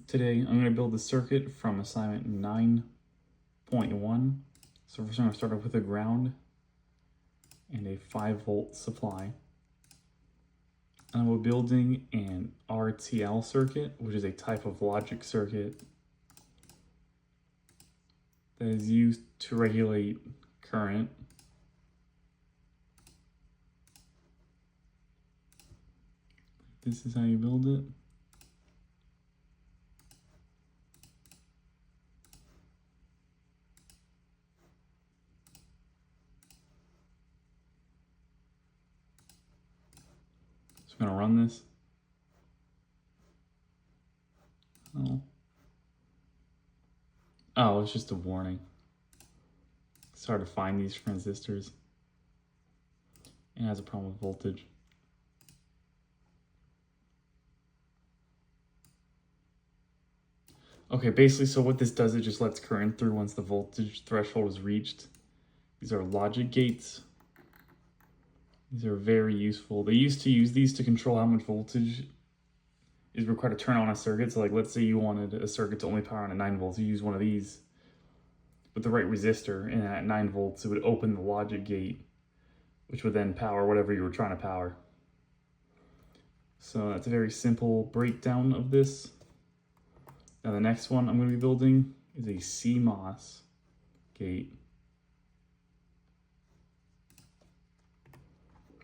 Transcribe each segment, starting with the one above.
Today I'm going to build a circuit from assignment 9.1. So first I'm going to start off with a ground and a 5-volt supply. And we're building an RTL circuit, which is a type of logic circuit that is used to regulate current. This is how you build it. So I'm going to run this. Oh, it's just a warning. It's hard to find these transistors. It has a problem with voltage. Okay, basically, so what this does, it just lets current through once the voltage threshold is reached. These are logic gates. These are very useful. They used to use these to control how much voltage is required to turn on a circuit. So like, let's say you wanted a circuit to only power on at 9 volts. You use one of these with the right resistor, and at 9 volts, it would open the logic gate, which would then power whatever you were trying to power. So that's a very simple breakdown of this. Now the next one I'm going to be building is a CMOS gate,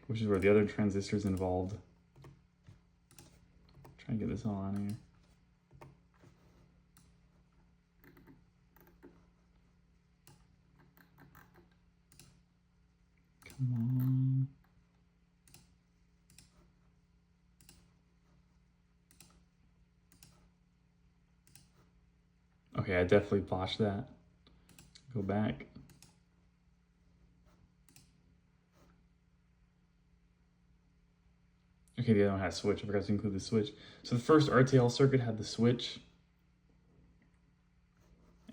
which is where the other transistors involved. Try and get this all on here. Come on. Okay, I definitely botched that. Go back. Okay, the other one had a switch. I forgot to include the switch. So the first RTL circuit had the switch.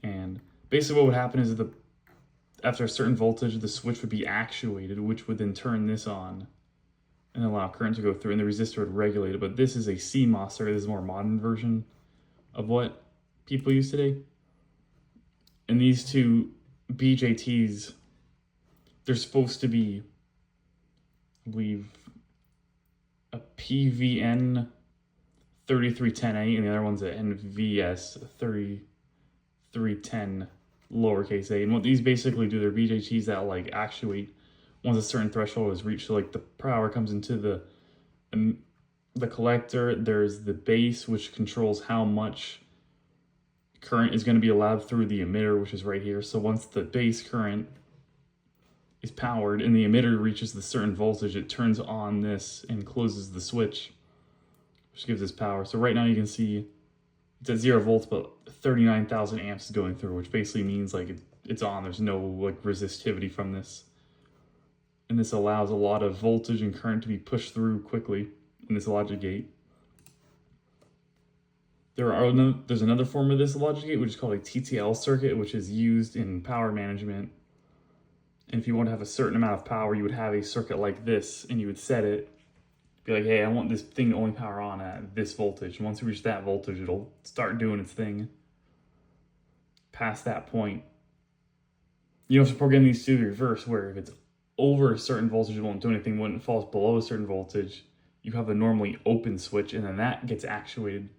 And basically what would happen is that after a certain voltage, the switch would be actuated, which would then turn this on and allow current to go through, and the resistor would regulate it. But this is a CMOS circuit. This is a more modern version of what people use today. And these two BJTs, they're supposed to be, I believe, a PVN 3310A, and the other one's a NVS 3310 lowercase a. And what these basically do, they're BJTs that like actuate once a certain threshold is reached. So like the power comes into the collector. There's the base, which controls how much current is going to be allowed through the emitter, which is right here. So once the base current is powered and the emitter reaches the certain voltage, it turns on this and closes the switch, which gives us power. So right now you can see it's at 0 volts, but 39,000 amps is going through, which basically means like it's on. There's no like resistivity from this. And this allows a lot of voltage and current to be pushed through quickly in this logic gate. There's another form of this logic gate, which is called a TTL circuit, which is used in power management. And if you want to have a certain amount of power, you would have a circuit like this, and you would set it. Be like, hey, I want this thing to only power on at this voltage. And once you reach that voltage, it'll start doing its thing. Past that point, you have to program these to the reverse, where if it's over a certain voltage, it won't do anything. When it falls below a certain voltage, you have a normally open switch, and then that gets actuated,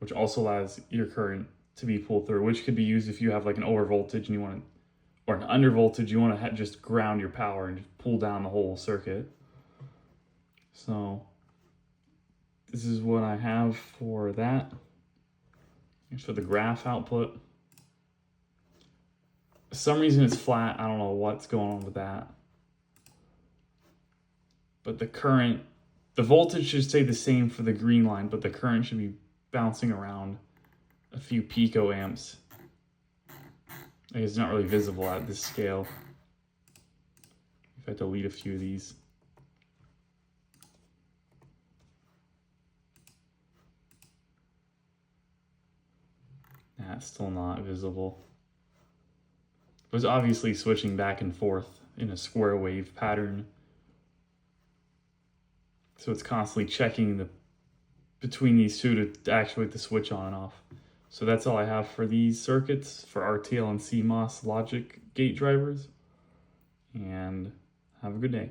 which also allows your current to be pulled through, which could be used if you have like an over voltage and you want to, or an under voltage, you want to just ground your power and just pull down the whole circuit. So this is what I have for that. Here's for the graph output. For some reason it's flat. I don't know what's going on with that. But the voltage should stay the same for the green line, but the current should be bouncing around a few picoamps. It's not really visible at this scale. If I delete a few of these. That's still not visible. But it's obviously switching back and forth in a square wave pattern. So it's constantly checking between these two to actuate the switch on and off. So that's all I have for these circuits for RTL and CMOS logic gate drivers. And have a good day.